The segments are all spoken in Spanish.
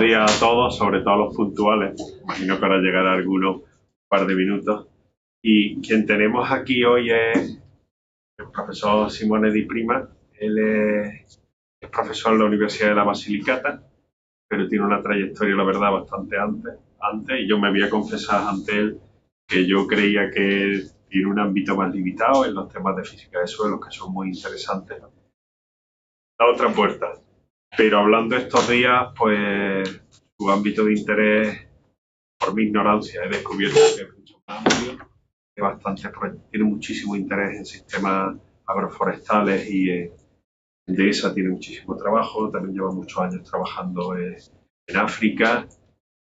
Día a todos, sobre todo a los puntuales. Imagino que ahora llegará alguno un par de minutos. Y quien tenemos aquí hoy es el profesor Simone Di Prima. Él es profesor en la Universidad de la Basilicata, pero tiene una trayectoria, la verdad, bastante antes. Y yo me voy a confesar ante él que yo creía que tiene un ámbito más limitado en los temas de física de suelos, que son muy interesantes. La otra puerta. Pero hablando estos días, pues su ámbito de interés, por mi ignorancia, he descubierto que es mucho más amplio, que tiene muchísimo interés en sistemas agroforestales y en Endesa tiene muchísimo trabajo, también lleva muchos años trabajando en África.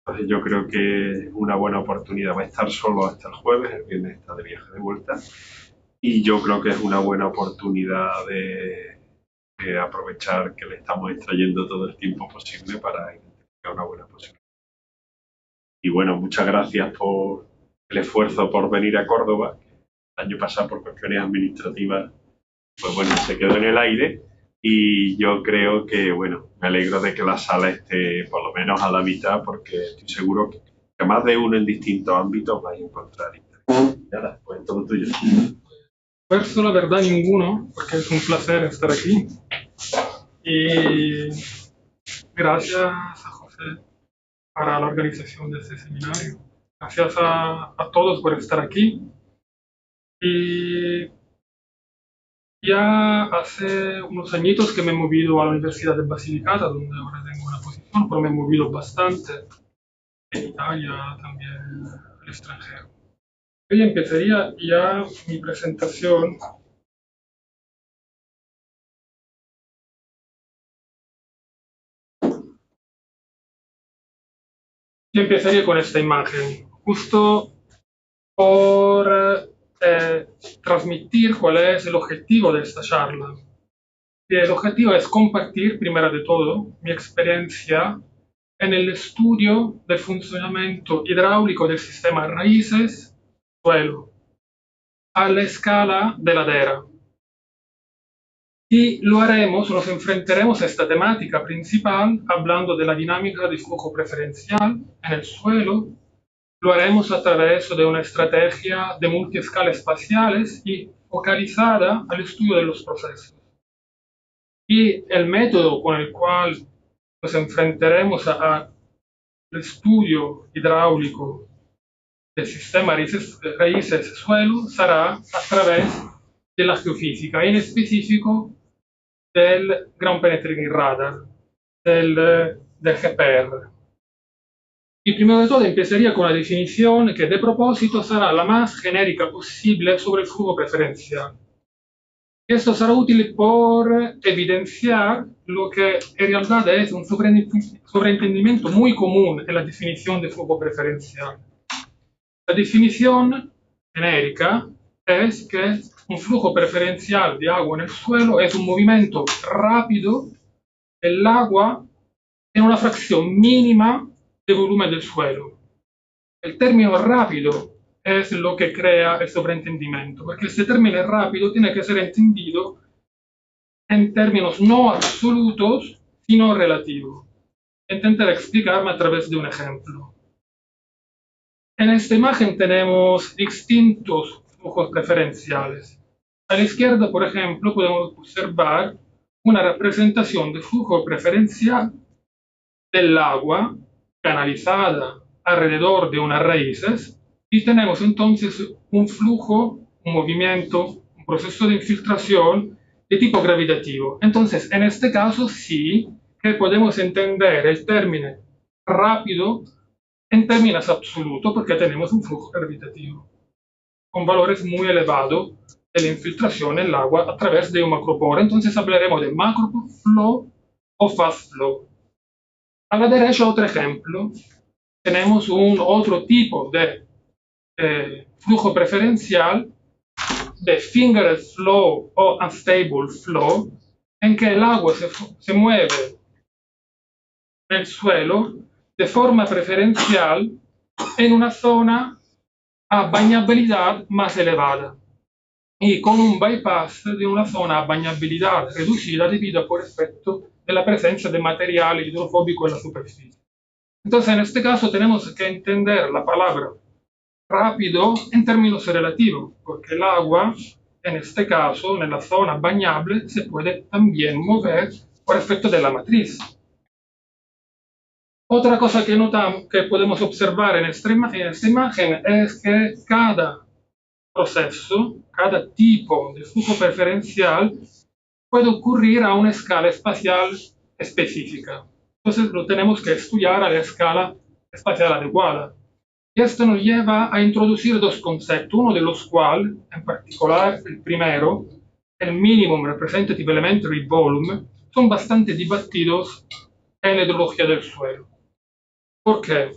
Entonces yo creo que es una buena oportunidad. Va a estar solo hasta el jueves, el viernes está de viaje de vuelta. Y yo creo que es una buena oportunidad de aprovechar que le estamos extrayendo todo el tiempo posible para identificar una buena posibilidad. Y bueno, muchas gracias por el esfuerzo por venir a Córdoba. El año pasado, por cuestiones administrativas, pues bueno, se quedó en el aire. Y yo creo que, bueno, me alegro de que la sala esté por lo menos a la mitad, porque estoy seguro que más de uno en distintos ámbitos vais a encontrar interés. Nada, pues todo tuyo. Verso la verdad ninguno, porque es un placer estar aquí. Y gracias a José para la organización de este seminario. Gracias a todos por estar aquí. Y ya hace unos añitos que me he movido a la Universidad de Basilicata, donde ahora tengo una posición, pero me he movido bastante en Italia, también al extranjero. Hoy empezaría ya mi presentación. Yo empezaría con esta imagen, justo por transmitir cuál es el objetivo de esta charla. Y el objetivo es compartir, primero de todo, mi experiencia en el estudio del funcionamiento hidráulico del sistema raíces-suelo a la escala de ladera. Y lo haremos, nos enfrentaremos a esta temática principal hablando de la dinámica de flujo preferencial en el suelo. Lo haremos a través de una estrategia de multiescala espaciales y focalizada al estudio de los procesos. Y el método con el cual nos enfrentaremos al estudio hidráulico del sistema raíces-suelo será a través de la geofísica, en específico del Ground Penetrating Radar, del GPR. Y primero de todo empezaría con la definición que de propósito será la más genérica posible sobre el flujo preferencial. Esto será útil por evidenciar lo que en realidad es un sobreentendimiento muy común en la definición de flujo preferencial. La definición genérica es que un flujo preferencial de agua en el suelo es un movimiento rápido del agua en una fracción mínima de volumen del suelo. El término rápido es lo que crea el sobreentendimiento, porque este término rápido tiene que ser entendido en términos no absolutos, sino relativos. Intentaré explicarme a través de un ejemplo. En esta imagen tenemos distintos flujos preferenciales. A la izquierda, por ejemplo, podemos observar una representación de flujo preferencial del agua canalizada alrededor de unas raíces y tenemos entonces un flujo, un movimiento, un proceso de infiltración de tipo gravitativo. Entonces, en este caso sí que podemos entender el término rápido en términos absolutos porque tenemos un flujo gravitativo con valores muy elevados de la infiltración en el agua a través de un macropore. Entonces hablaremos de macroflow o fast flow. A la derecha otro ejemplo, tenemos un otro tipo de flujo preferencial de fingered flow o unstable flow, en que el agua se mueve en el suelo de forma preferencial en una zona a bañabilidad más elevada y con un bypass de una zona a bañabilidad reducida debido por efecto de la presencia de material hidrofóbico en la superficie. Entonces, en este caso tenemos que entender la palabra rápido en términos relativos, porque el agua, en este caso, en la zona bañable, se puede también mover por efecto de la matriz. Otra cosa que notamos, que podemos observar en esta imagen es que cada proceso, cada tipo de flujo preferencial puede ocurrir a una escala espacial específica. Entonces lo tenemos que estudiar a la escala espacial adecuada. Y esto nos lleva a introducir dos conceptos, uno de los cuales, en particular el primero, el Minimum Representative Elementary Volume, son bastante debatidos en la hidrología del suelo. ¿Por qué?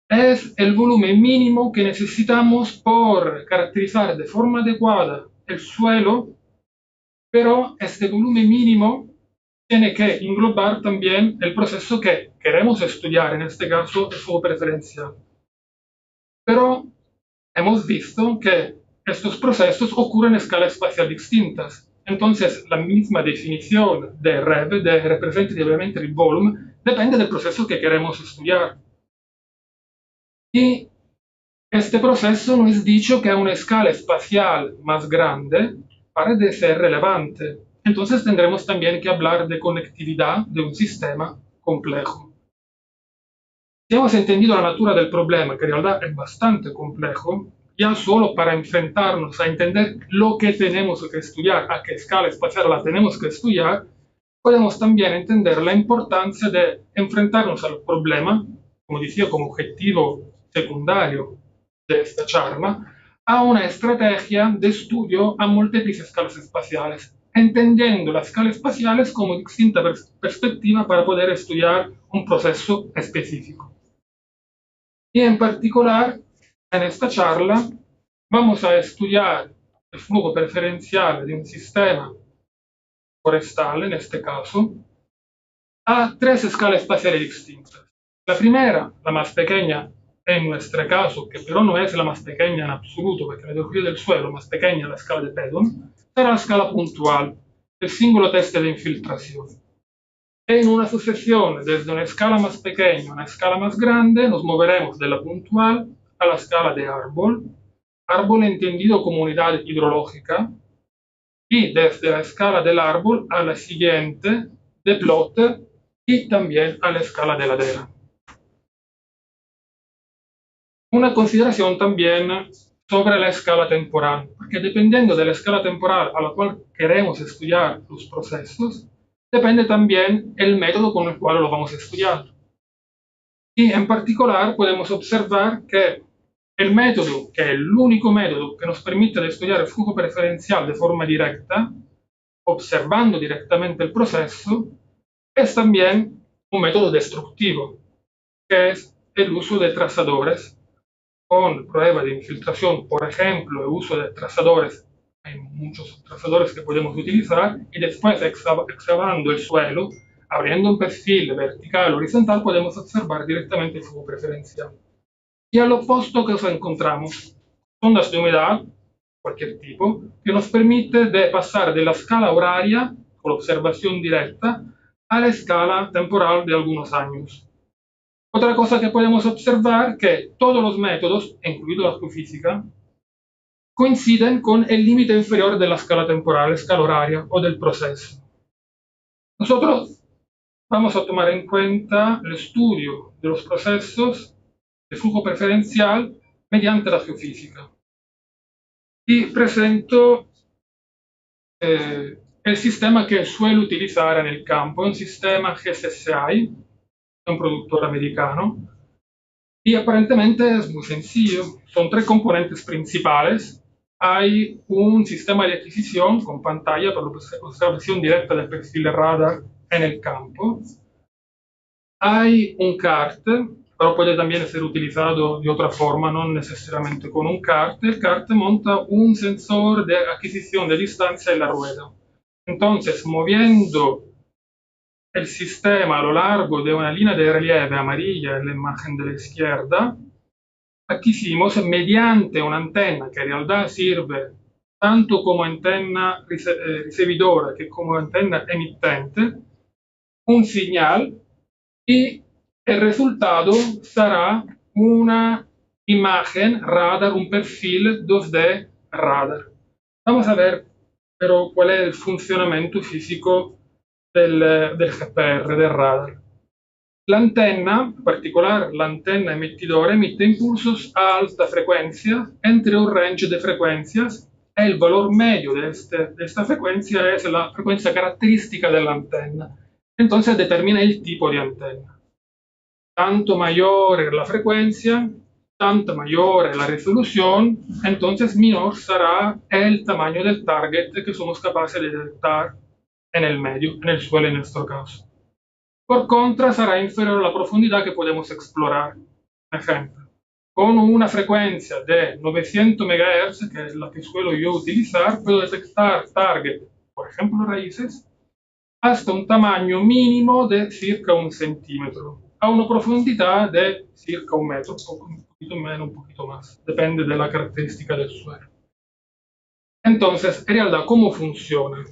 Es el volumen mínimo que necesitamos por caracterizar de forma adecuada el suelo, pero este volumen mínimo tiene que englobar también el proceso que queremos estudiar, en este caso el flujo preferencial. Pero hemos visto que estos procesos ocurren en escalas espaciales distintas. Entonces, la misma definición de REV, de Representative Elementary Volume, depende del proceso que queremos estudiar. Y este proceso nos es dicho que a una escala espacial más grande parece ser relevante. Entonces tendremos también que hablar de conectividad de un sistema complejo. Si hemos entendido la natura del problema, que en realidad es bastante complejo, ya solo para enfrentarnos a entender lo que tenemos que estudiar, a qué escala espacial la tenemos que estudiar, podemos también entender la importancia de enfrentarnos al problema, como decía, como objetivo secundario de esta charla, a una estrategia de estudio a múltiples escalas espaciales, entendiendo las escalas espaciales como distinta perspectiva para poder estudiar un proceso específico. Y en particular, en esta charla, vamos a estudiar el flujo preferencial de un sistema forestal, en este caso, a tres escalas espaciales distintas. La primera, la más pequeña en nuestro caso, que pero no es la más pequeña en absoluto, porque la hidrología del suelo más pequeña es la escala de Pedon, será la escala puntual, el símbolo test de infiltración. En una sucesión desde una escala más pequeña a una escala más grande, nos moveremos de la puntual a la escala de árbol, árbol entendido como unidad hidrológica, y desde la escala del árbol a la siguiente de plot y también a la escala de ladera. Una consideración también sobre la escala temporal, porque dependiendo de la escala temporal a la cual queremos estudiar los procesos, depende también el método con el cual lo vamos a estudiar. Y en particular podemos observar que el método, que es el único método que nos permite estudiar el flujo preferencial de forma directa, observando directamente el proceso, es también un método destructivo, que es el uso de trazadores con prueba de infiltración, por ejemplo, el uso de trazadores, hay muchos trazadores que podemos utilizar, y después excavando el suelo, abriendo un perfil vertical o horizontal, podemos observar directamente el flujo preferencial. Y al opuesto que nos encontramos, ondas de humedad, cualquier tipo, que nos permite de pasar de la escala horaria, con la observación directa, a la escala temporal de algunos años. Otra cosa que podemos observar es que todos los métodos, incluido la geofísica, coinciden con el límite inferior de la escala temporal, escala horaria o del proceso. Nosotros vamos a tomar en cuenta el estudio de los procesos de flujo preferencial mediante la geofísica. Y presento el sistema que suelo utilizar en el campo, un sistema GSSI, un productor americano, y aparentemente es muy sencillo. Son tres componentes principales. Hay un sistema de adquisición con pantalla para la observación directa del perfil de radar en el campo. Hay un CART, pero puede también ser utilizado de otra forma, no necesariamente con un CART. El CART monta un sensor de adquisición de distancia en la rueda. Entonces, moviendo el sistema a lo largo de una línea de relieve amarilla en la imagen de la izquierda, adquisimos mediante una antena que en realidad sirve tanto como antena recibidora que como antena emitente un señal, y El resultado será una imagen radar, un perfil 2D radar. Vamos a ver pero cuál es el funcionamiento físico del GPR, del radar. L'antenna, in particolare l'antenna emettidora, emite impulsos a alta frecuencia entre un range de frecuencias e el valor medio de esta frecuencia es la frecuencia característica de la antena. Entonces determina el tipo de antena. Tanto mayor es la frecuencia, tanto mayor es la resolución, entonces menor será el tamaño del target que somos capaces de detectar en el medio, en el suelo en nuestro caso. Por contra, será inferior a la profundidad que podemos explorar. Ejemplo, con una frecuencia de 900 MHz, que es la que suelo yo utilizar, puedo detectar target, por ejemplo raíces, hasta un tamaño mínimo de circa 1 centímetro, a una profundidad de circa 1 metro, un poquito menos, un poquito más, depende de la característica del suelo. Entonces, en realidad, ¿cómo funciona?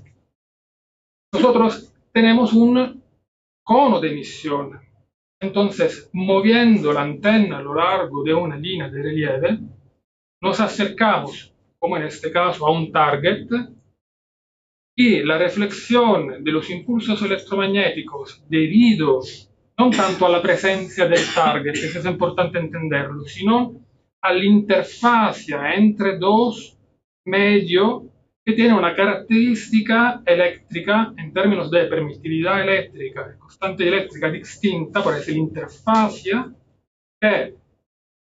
Nosotros tenemos un cono de emisión. Entonces, moviendo la antena a lo largo de una línea de relieve, nos acercamos, como en este caso, a un target y la reflexión de los impulsos electromagnéticos debido no tanto a la presencia del target, que eso es importante entenderlo, sino a la interfaccia entre dos medios que tiene una característica eléctrica en términos de permitividad eléctrica y constante eléctrica distinta, por eso la interfaccia, que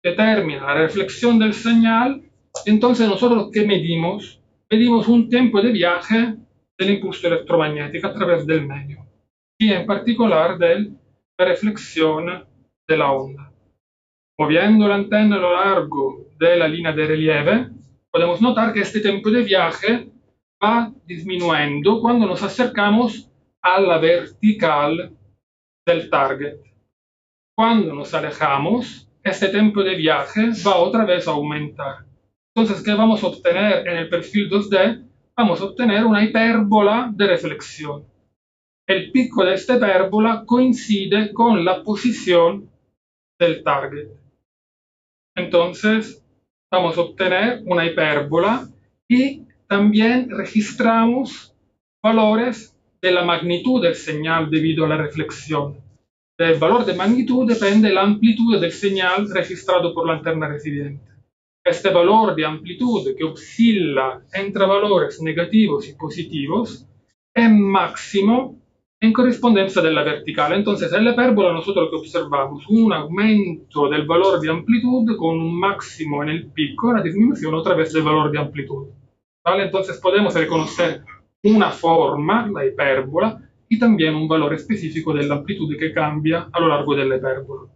determina la reflexión del señal. Entonces nosotros ¿qué medimos? Medimos un tiempo de viaje del impulso electromagnético a través del medio y en particular de la reflexión de la onda. Moviendo la antena a lo largo de la línea de relieve, podemos notar que este tiempo de viaje va disminuyendo cuando nos acercamos a la vertical del target. Cuando nos alejamos, este tiempo de viaje va otra vez a aumentar. Entonces, ¿qué vamos a obtener en el perfil 2D? Vamos a obtener una hipérbola de reflexión. El pico de esta hipérbola coincide con la posición del target. Entonces, vamos a obtener una hipérbola y también registramos valores de la magnitud del señal debido a la reflexión. Del valor de magnitud depende la amplitud del señal registrado por la antena recibiente. Este valor de amplitud que oscila entre valores negativos y positivos es máximo en correspondencia de la vertical. Entonces, en la hipérbola nosotros que observamos un aumento del valor de amplitud con un máximo en el pico, una disminución otra vez del valor de amplitud. ¿Vale? Entonces podemos reconocer una forma, la hipérbola, y también un valor específico de la amplitud que cambia a lo largo de la hipérbola.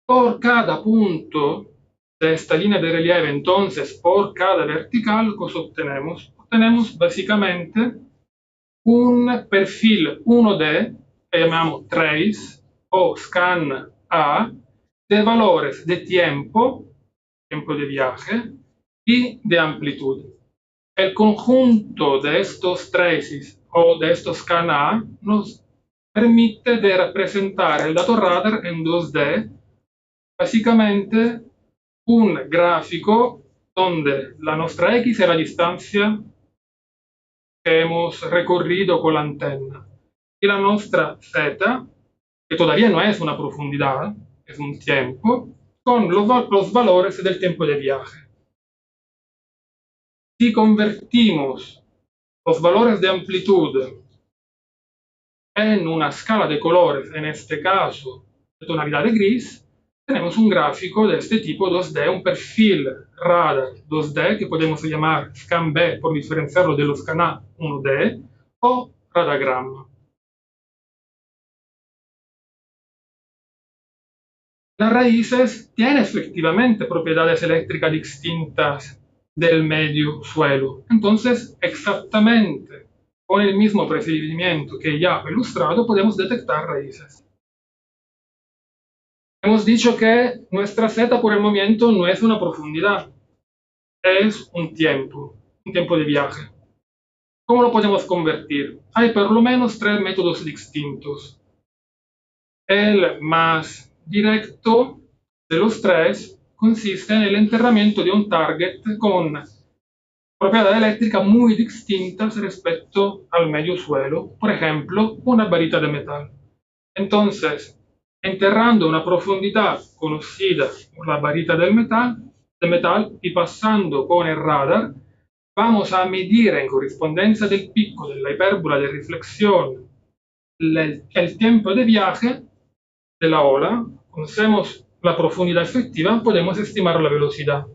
Por cada punto de esta línea de relieve, entonces, por cada vertical, ¿qué obtenemos? Obtenemos básicamente un perfil 1D, que llamamos trace o scan A, de valores de tiempo de viaje, y de amplitud. El conjunto de estos traces o de estos scan A nos permite de representar el dato radar en 2D, básicamente un gráfico donde la nuestra X es la distancia que hemos recorrido con la antena y la nuestra Z, que todavía no es una profundidad, es un tiempo, con los valores del tiempo de viaje. Si convertimos los valores de amplitud en una escala de colores, en este caso de tonalidad de gris, tenemos un gráfico de este tipo 2D, un perfil radar 2D que podemos llamar scan B por diferenciarlo de los scan A 1D o radagrama. Las raíces tienen efectivamente propiedades eléctricas distintas del medio suelo. Entonces, exactamente con el mismo procedimiento que ya he ilustrado, podemos detectar raíces. Hemos dicho que nuestra Z por el momento no es una profundidad, es un tiempo de viaje. ¿Cómo lo podemos convertir? Hay por lo menos 3 métodos distintos. El más directo de los tres consiste en el enterramiento de un target con propiedades eléctricas muy distintas respecto al medio suelo, por ejemplo, una varita de metal. Entonces, enterrando una profundidad conocida por la varita de metal y pasando con el radar, vamos a medir en correspondencia del pico de la hipérbola de reflexión el tiempo de viaje de la ola. Conocemos la profundidad efectiva, podemos estimar la velocidad.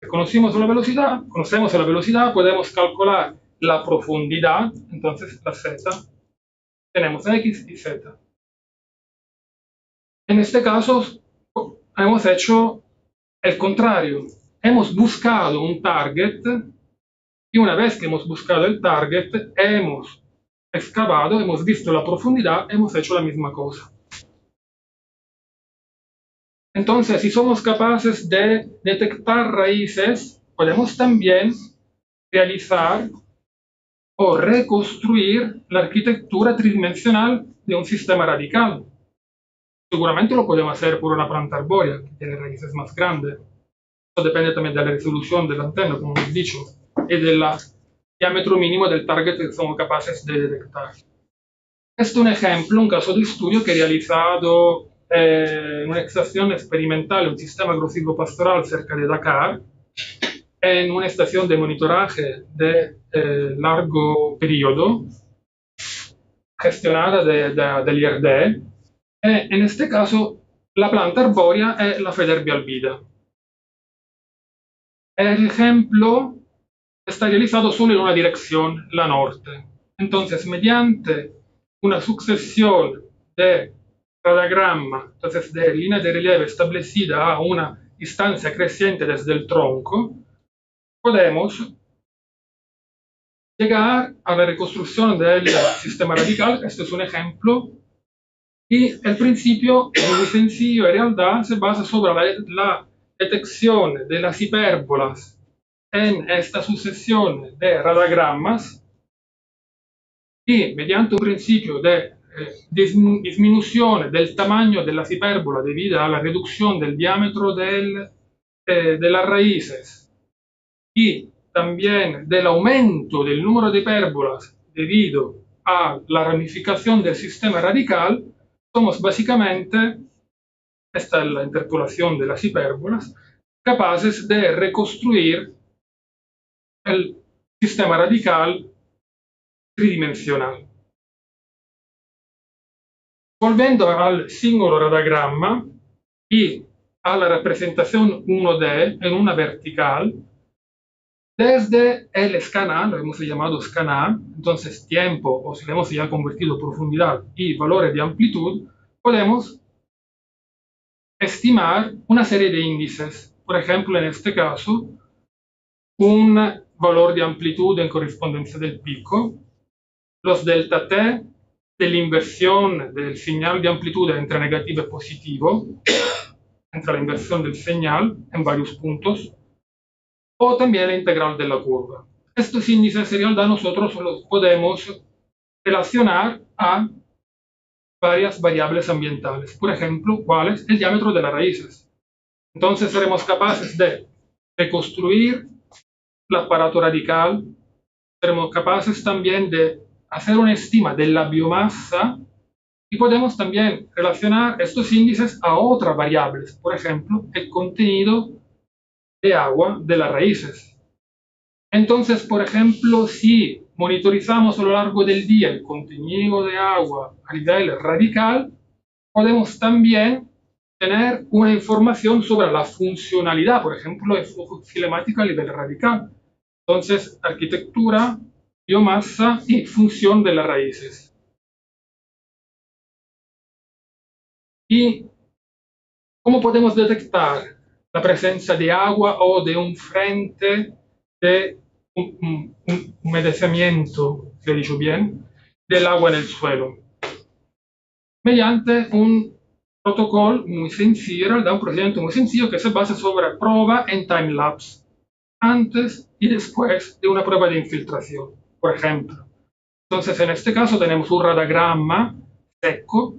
Conocemos la velocidad, podemos calcular la profundidad, entonces la z, tenemos x y z. En este caso, hemos hecho el contrario. Hemos buscado un target y una vez que hemos buscado el target, hemos excavado, hemos visto la profundidad, hemos hecho la misma cosa. Entonces, si somos capaces de detectar raíces, podemos también realizar o reconstruir la arquitectura tridimensional de un sistema radical. Seguramente lo podemos hacer por una planta arbórea, que tiene raíces más grandes. Esto depende también de la resolución de la antena, como hemos dicho, y del diámetro mínimo del target que somos capaces de detectar. Este es un ejemplo, un caso de estudio que he realizado en una estación experimental, un sistema agrosilvopastoral cerca de Dakar, en una estación de monitoraje de largo periodo, gestionada del IRD. En este caso, la planta arbórea es la Faidherbia albida. El ejemplo está realizado solo en una dirección, la norte. Entonces, mediante una sucesión de radiograma, entonces de línea de relieve establecida a una distancia creciente desde el tronco, podemos llegar a la reconstrucción del sistema radical. Este es un ejemplo. Y el principio es muy sencillo, en realidad se basa sobre la detección de las hipérbolas en esta sucesión de radiogramas y mediante un principio de disminución del tamaño de las hipérbolas debido a la reducción del diámetro de las raíces y también del aumento del número de hipérbolas debido a la ramificación del sistema radical, somos básicamente, esta es la interpolación de las hipérbolas, capaces de reconstruir el sistema radical tridimensional. Volviendo al símbolo radiograma y a la representación 1D en una vertical, desde el escana, lo hemos llamado escana, entonces tiempo, o si le hemos ya convertido profundidad y valores de amplitud, podemos estimar una serie de índices. Por ejemplo, en este caso, un valor de amplitud en correspondencia del pico, los delta t de la inversión del señal de amplitud entre negativo y positivo, entre la inversión del señal en varios puntos, o también la integral de la curva. Estos índices en realidad nosotros los podemos relacionar a varias variables ambientales. Por ejemplo, ¿cuál es el diámetro de las raíces? Entonces seremos capaces de reconstruir el aparato radical, seremos capaces también de hacer una estima de la biomasa y podemos también relacionar estos índices a otras variables, por ejemplo, el contenido de agua de las raíces. Entonces, por ejemplo, si monitorizamos a lo largo del día el contenido de agua a nivel radical, podemos también tener una información sobre la funcionalidad, por ejemplo, el flujo cinemático a nivel radical. Entonces, arquitectura, biomasa y función de las raíces. ¿Y cómo podemos detectar la presencia de agua o de un frente de humedecimiento, si he dicho bien, del agua en el suelo? Mediante un protocolo muy sencillo, un procedimiento muy sencillo que se basa sobre prueba en time-lapse, antes y después de una prueba de infiltración, por ejemplo. Entonces, en este caso tenemos un radiograma seco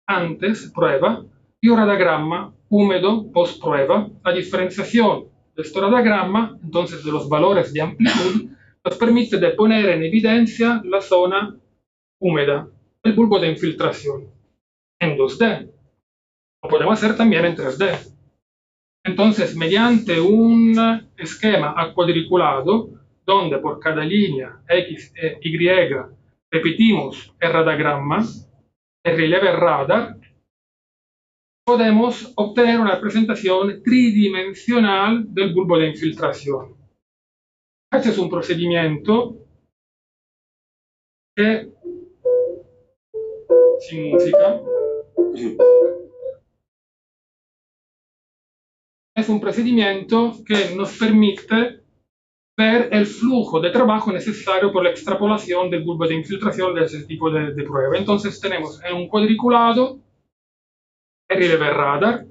antes, prueba, y un radiograma húmedo post prueba. La diferenciación de este radiograma, entonces de los valores de amplitud, nos permite de poner en evidencia la zona húmeda, el bulbo de infiltración, en 2D. Lo podemos hacer también en 3D. Entonces, mediante un esquema acuadriculado, donde por cada línea X e Y repetimos el radiograma, el relieve radar, podemos obtener una representación tridimensional del bulbo de infiltración. Este es un procedimiento que, sin música, es un procedimiento que nos permite ver el flujo de trabajo necesario por la extrapolación del bulbo de infiltración de ese tipo de prueba. Entonces tenemos en un cuadriculado el relieve radar.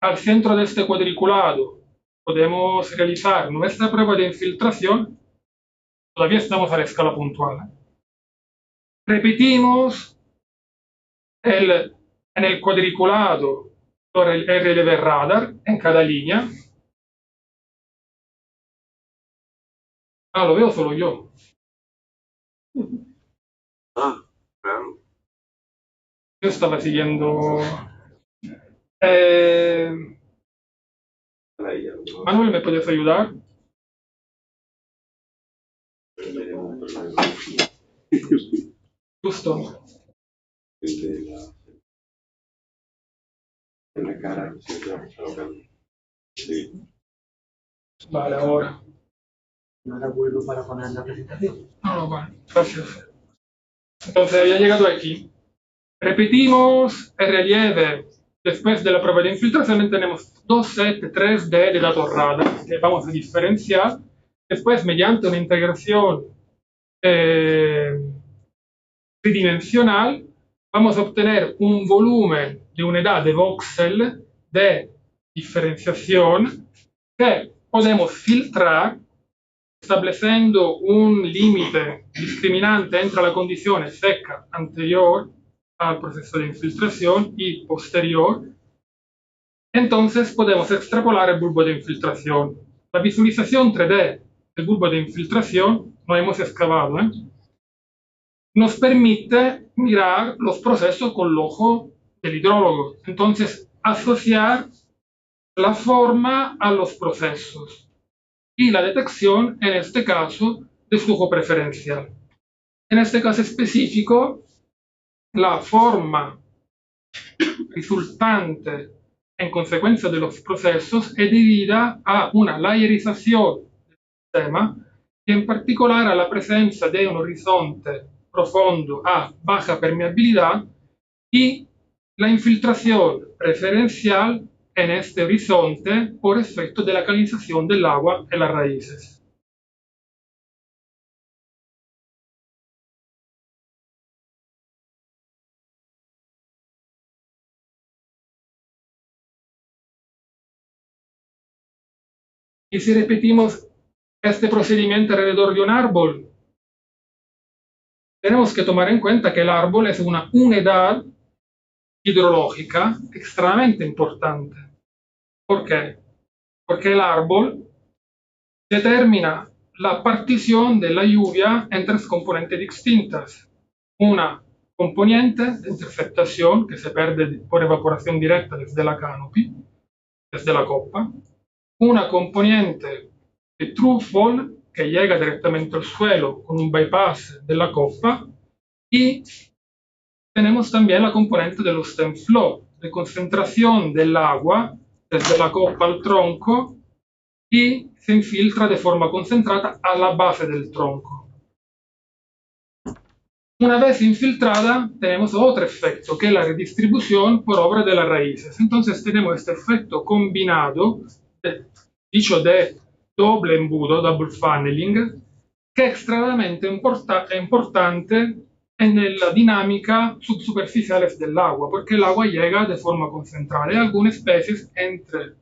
Al centro de este cuadriculado podemos realizar nuestra prueba de infiltración. Todavía estamos a la escala puntual. Repetimos en el cuadriculado el relieve radar en cada línea. Ah, lo veo solo yo. Ah, claro. Yo estaba siguiendo. Manuel, ¿me puedes ayudar? Justo. En la cara. Sí. Vale, ahora. No era vuelvo para poner la presentación. No, vale, gracias. Entonces, ya llegado aquí. Repetimos el relieve. Después de la prueba de infiltración tenemos dos sets 3D de datos radar que vamos a diferenciar. Después, mediante una integración tridimensional, vamos a obtener un volumen de unidad de voxel de diferenciación que podemos filtrar estableciendo un límite discriminante entre la condición seca anterior al proceso de infiltración y posterior. Entonces podemos extrapolar el bulbo de infiltración. La visualización 3D del bulbo de infiltración, no hemos excavado, nos permite mirar los procesos con el ojo del hidrólogo. Entonces, asociar la forma a los procesos y la detección, en este caso, de flujo preferencial. En este caso específico, la forma resultante en consecuencia de los procesos es debida a una layerización del sistema y en particular a la presencia de un horizonte profundo a baja permeabilidad y la infiltración preferencial en este horizonte por efecto de la calinización del agua en las raíces. Y si repetimos este procedimiento alrededor de un árbol, tenemos que tomar en cuenta que el árbol es una unidad hidrológica extremadamente importante. ¿Por qué? Porque el árbol determina la partición de la lluvia en tres componentes distintas. Una componente de interceptación que se pierde por evaporación directa desde la canopy, desde la copa. Una componente de truffle que llega directamente al suelo con un bypass de la copa. Y tenemos también la componente de los stem flow, de concentración del agua desde la copa al tronco y se infiltra de forma concentrada a la base del tronco. Una vez infiltrada, tenemos otro efecto, que es la redistribución por obra de las raíces. Entonces tenemos este efecto combinado, dicho de doble embudo, double funneling, que es extremadamente importante en la dinámica subsuperficial del agua, porque el agua llega de forma concentrada. Hay algunas especies, entre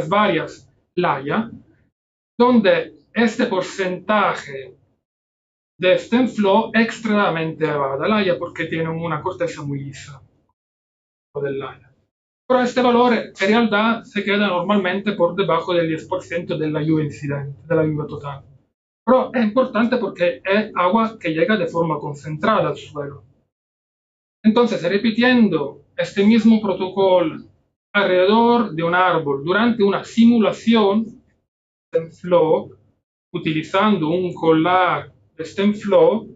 varias layas, donde este porcentaje de Stenflow extremadamente elevada. La Haya porque tiene una corteza muy lisa del Haya. Pero este valor en realidad se queda normalmente por debajo del 10% de la lluvia incidente, de la lluvia total. Pero es importante porque es agua que llega de forma concentrada al suelo. Entonces, repitiendo este mismo protocolo alrededor de un árbol durante una simulación Stenflow, utilizando un collar de Stenflow,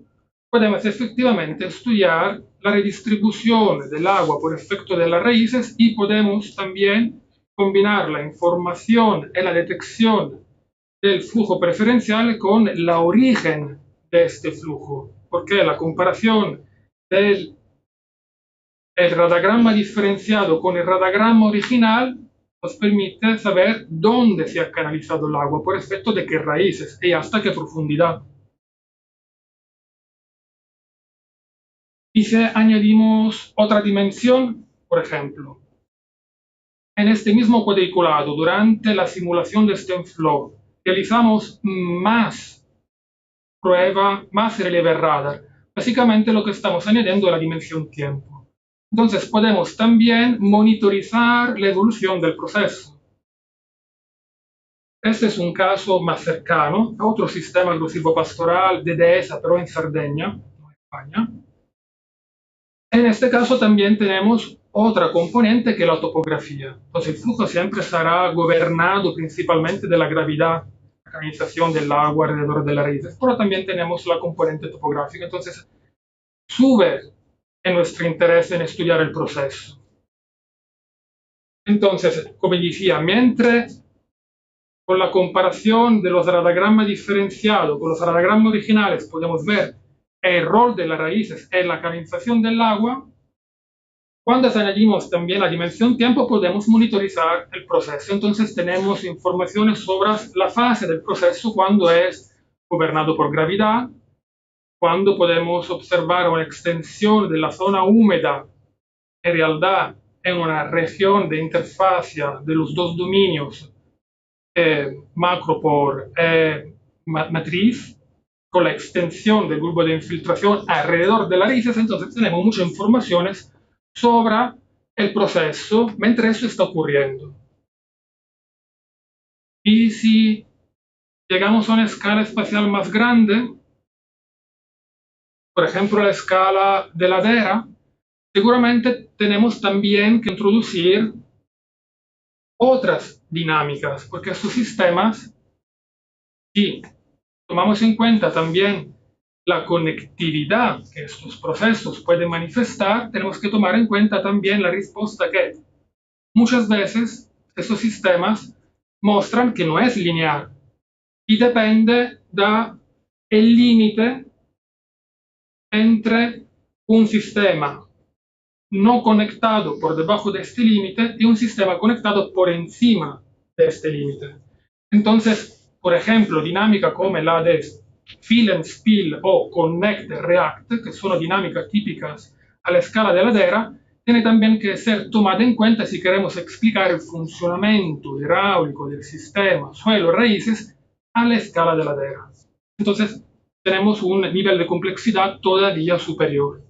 podemos efectivamente estudiar la redistribución del agua por efecto de las raíces y podemos también combinar la información y la detección del flujo preferencial con la origen de este flujo, porque la comparación del radagrama diferenciado con el radagrama original nos permite saber dónde se ha canalizado el agua, por efecto de qué raíces y hasta qué profundidad. Y si añadimos otra dimensión, por ejemplo, en este mismo cuadriculado, durante la simulación de Stenflow, realizamos más prueba, más relieve radar. Básicamente lo que estamos añadiendo es la dimensión tiempo. Entonces podemos también monitorizar la evolución del proceso. Este es un caso más cercano a otro sistema agresivo pastoral de dehesa, pero en Cerdeña, no en España. En este caso también tenemos otra componente que es la topografía. Entonces el flujo siempre estará gobernado principalmente de la gravedad, la canalización del agua alrededor de las raíces, pero también tenemos la componente topográfica. Entonces sube en nuestro interés en estudiar el proceso. Entonces, como decía, mientras con la comparación de los radagramas diferenciados con los radagramas originales podemos ver el rol de las raíces en la canalización del agua, cuando añadimos también la dimensión tiempo podemos monitorizar el proceso. Entonces tenemos informaciones sobre la fase del proceso cuando es gobernado por gravedad, cuando podemos observar una extensión de la zona húmeda en realidad en una región de interfacia de los dos dominios macro por matriz, con la extensión del grupo de infiltración alrededor de las raíces. Entonces tenemos muchas informaciones sobre el proceso mientras eso está ocurriendo. Y si llegamos a una escala espacial más grande, por ejemplo la escala de ladera, seguramente tenemos también que introducir otras dinámicas, porque estos sistemas, si tomamos en cuenta también la conectividad que estos procesos pueden manifestar, tenemos que tomar en cuenta también la respuesta que muchas veces estos sistemas muestran que no es lineal y depende del límite entre un sistema no conectado por debajo de este límite y un sistema conectado por encima de este límite. Entonces, por ejemplo, dinámica como la de fill and spill o connect and react, que son dinámicas típicas a la escala de ladera, tiene también que ser tomada en cuenta si queremos explicar el funcionamiento hidráulico del sistema suelo-raíces a la escala de ladera. Entonces, tenemos un nivel de complejidad todavía superior.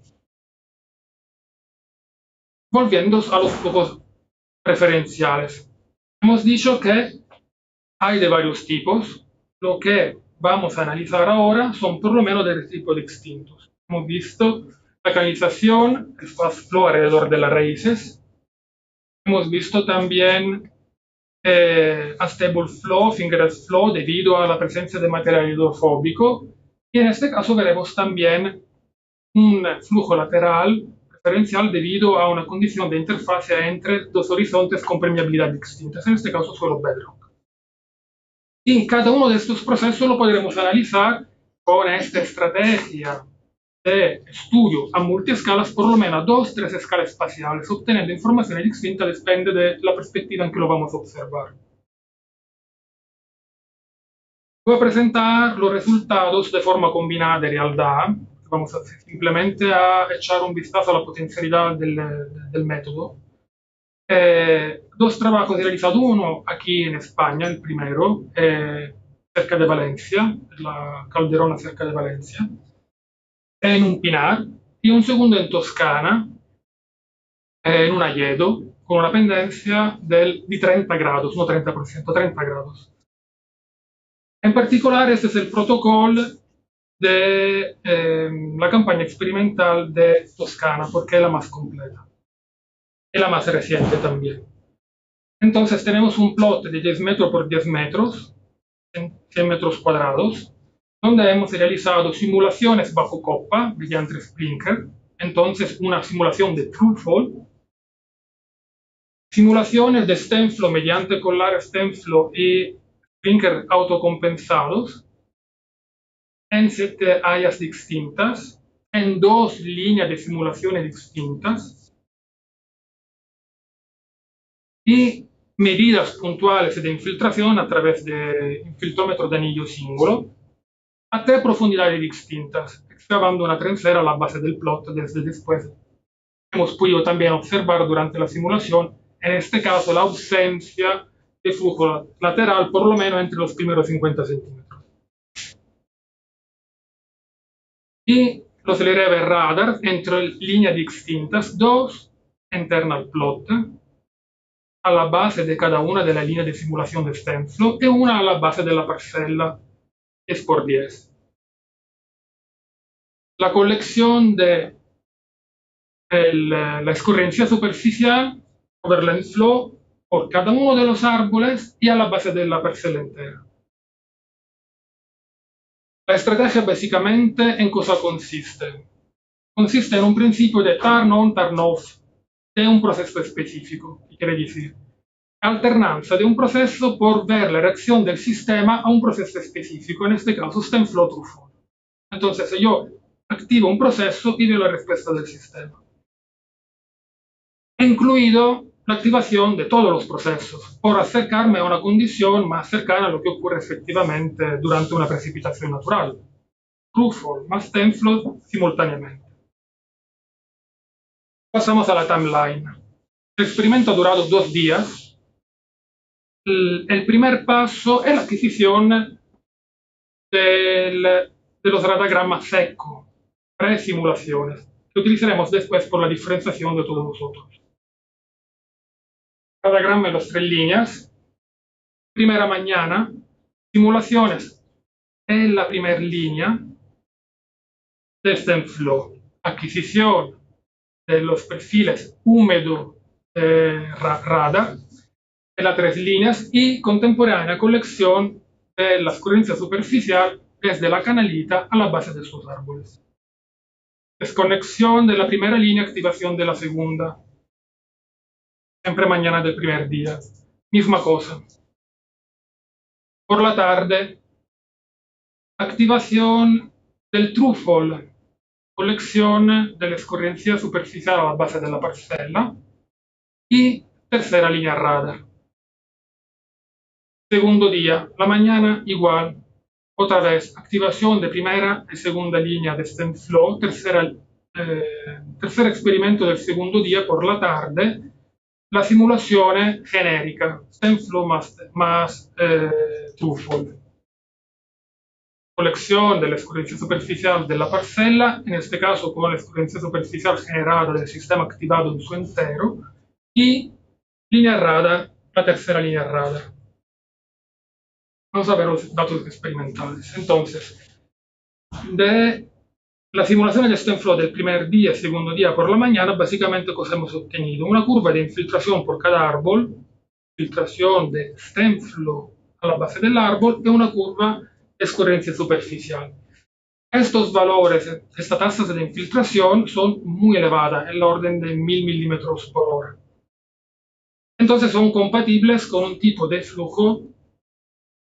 Volviendo a los flujos preferenciales. Hemos dicho que hay de varios tipos. Lo que vamos a analizar ahora son por lo menos de tipos distintos. Hemos visto la canalización, el fast flow alrededor de las raíces. Hemos visto también unstable flow, fingered flow, debido a la presencia de material hidrofóbico. Y en este caso veremos también un flujo lateral preferencial debido a una condición de interfase entre dos horizontes con permeabilidad distintas, en este caso suelo bedrock. Y cada uno de estos procesos lo podremos analizar con esta estrategia de estudio a multiescalas, por lo menos a 2-3 escalas espaciales, obteniendo informaciones distintas depende de la perspectiva en que lo vamos a observar. Voy a presentar los resultados de forma combinada en realidad. Vamos simplemente a echar un vistazo a la potencialidad del método. Dos trabajos realizados, uno aquí en España, el primero, cerca de Valencia, la Calderona cerca de Valencia, en un pinar, y un segundo en Toscana, en un hayedo, con una pendencia di 30 grados, no 30%, 30 grados. En particular, este es el protocolo de la campaña experimental de Toscana, porque es la más completa y la más reciente también. Entonces tenemos un plot de 10 metros por 10 metros, 100 metros cuadrados, donde hemos realizado simulaciones bajo copa mediante Sprinker, entonces una simulación de TrueFall, simulaciones de StemFlow mediante collar StemFlow y Sprinker autocompensados, en 7 áreas distintas, en 2 líneas de simulaciones distintas, y medidas puntuales de infiltración a través de infiltrómetro de anillo símbolo a 3 profundidades distintas, excavando una trenchera a la base del plot desde después. Hemos podido también observar durante la simulación, en este caso, la ausencia de flujo lateral, por lo menos entre los primeros 50 centímetros. Y los releve radar entre líneas distintas, 2 internas al plot, a la base de cada una de las líneas de simulación de StemFlow y una a la base de la parcela 10x10. La colección de la escurrencia superficial, overland flow, por cada uno de los árboles y a la base de la parcela entera. La estrategia básicamente en cosa consiste. Consiste en un principio de turn-on, turn-off de un proceso específico, ¿qué quiere decir? Alternanza de un proceso por ver la reacción del sistema a un proceso específico, en este caso StemFlow TrueFall. Entonces yo activo un proceso y veo la respuesta del sistema. Incluido la activación de todos los procesos, por acercarme a una condición más cercana a lo que ocurre efectivamente durante una precipitación natural. TrueFall más StemFlow simultáneamente. Pasamos a la timeline. El experimento ha durado 2 días. El primer paso es la adquisición de los radagramas secos, pre-simulaciones, que utilizaremos después por la diferenciación de todos nosotros. Radagrama en las 3 líneas. Primera mañana, simulaciones en la primera línea de StemFlow, adquisición de los perfiles húmedo radar en las 3 líneas y contemporánea colección de la escurrencia superficial desde la canalita a la base de sus árboles. Desconexión de la primera línea, activación de la segunda. Siempre mañana del primer día. Misma cosa. Por la tarde, activación del TrueFall, colección de la escurrencia superficial a la base de la parcela y tercera línea radar. Segundo día, la mañana igual, otra vez activación de primera y segunda línea de StemFlow, tercer experimento del segundo día por la tarde, la simulación genérica, StemFlow más TrueFall. Colección de la escurrencia superficial de la parcela, en este caso con la escurrencia superficial generada del sistema activado en su entero, y línea radar, la tercera línea radar. Vamos a ver los datos experimentales. Entonces, de la simulación de StemFlow del primer día y segundo día por la mañana, básicamente cosa hemos obtenido? Una curva de infiltración por cada árbol, filtración de StemFlow a la base del árbol, y una curva de escurrencia superficial. Estos valores, estas tasas de infiltración son muy elevadas, en el orden de 1000 milímetros por hora. Entonces son compatibles con un tipo de flujo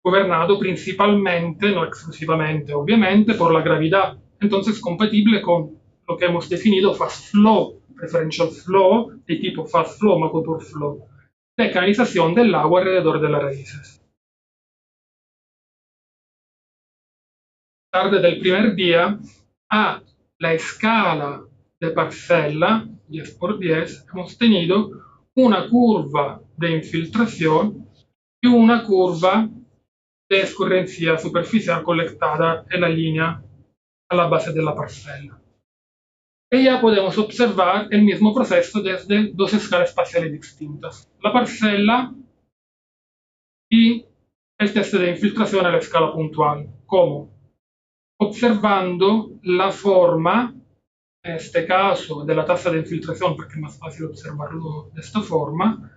gobernado principalmente, no exclusivamente obviamente, por la gravedad. Entonces compatible con lo que hemos definido fast flow, preferential flow, de tipo fast flow, Makotur flow, de canalización del agua alrededor de las raíces. Tarde del primer día, a la escala de parcela, 10x10, hemos tenido una curva de infiltración y una curva de escurrencia superficial colectada en la línea a la base de la parcela. Y ya podemos observar el mismo proceso desde dos escalas espaciales distintas, la parcela y el test de infiltración a la escala puntual. ¿Cómo? Observando la forma, en este caso de la tasa de infiltración, porque es más fácil observarlo de esta forma,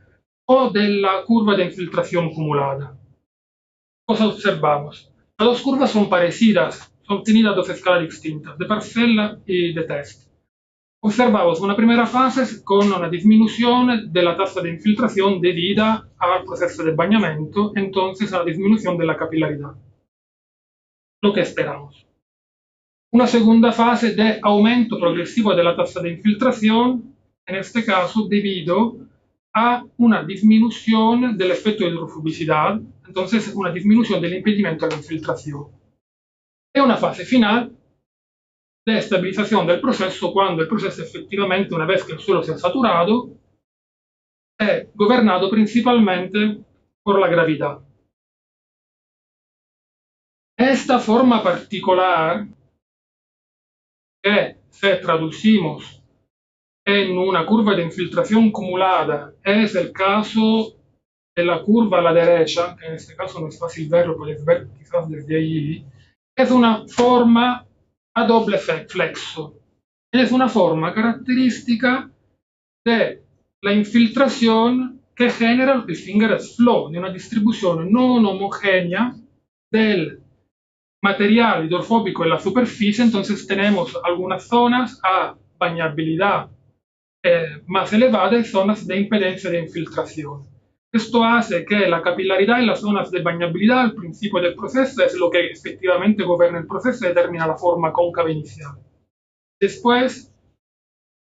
o de la curva de infiltración acumulada. Cosa observamos? Las dos curvas son parecidas, son obtenidas a dos escalas distintas, de parcela y de test. Observamos una primera fase con una disminución de la tasa de infiltración debida al proceso de bañamiento, entonces a la disminución de la capilaridad. Lo que esperamos. Una segunda fase de aumento progresivo de la tasa de infiltración, en este caso debido a una disminución del efecto de hidrofobicidad, entonces una disminución del impedimento a la infiltración. Y una fase final de estabilización del proceso cuando el proceso efectivamente, una vez que el suelo se ha saturado, es gobernado principalmente por la gravedad. Esta forma particular, que si traducimos en una curva de infiltración acumulada, es el caso de la curva a la derecha, que en este caso no es fácil verlo, podéis ver quizás desde ahí, es una forma a doble flexo. Es una forma característica de la infiltración que genera el fingerless flow, de una distribución no homogénea del material hidrofóbico en la superficie. Entonces tenemos algunas zonas a bañabilidad más elevada y zonas de impedencia de infiltración. Esto hace que la capilaridad en las zonas de bañabilidad al principio del proceso es lo que efectivamente gobierna el proceso y determina la forma cóncava inicial. Después,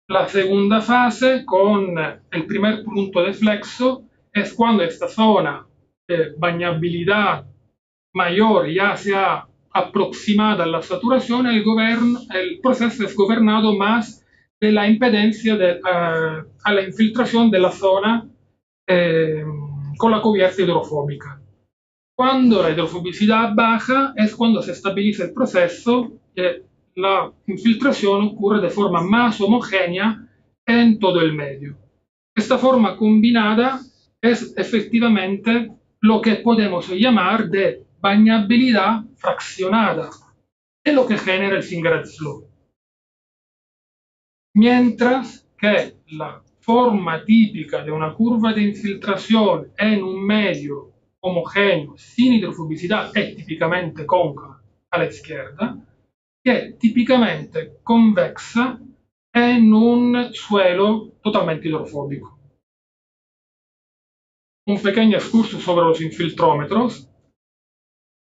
la segunda fase, con el primer punto de flexo, es cuando esta zona de bañabilidad mayor ya se ha aproximado a la saturación, el proceso es gobernado más de la impedencia a la infiltración de la zona con la cubierta hidrofóbica. Cuando la hidrofobicidad baja es cuando se estabiliza el proceso y la infiltración ocurre de forma más homogénea en todo el medio. Esta forma combinada es efectivamente lo que podemos llamar de bañabilidad fraccionada, es lo que genera el fingerless flow. Mientras que la forma típica de una curva de infiltración en un medio homogéneo sin hidrofobicidad es típicamente cóncava a la izquierda, que es típicamente convexa en un suelo totalmente hidrofóbico. Un pequeño excursus sobre los infiltrómetros.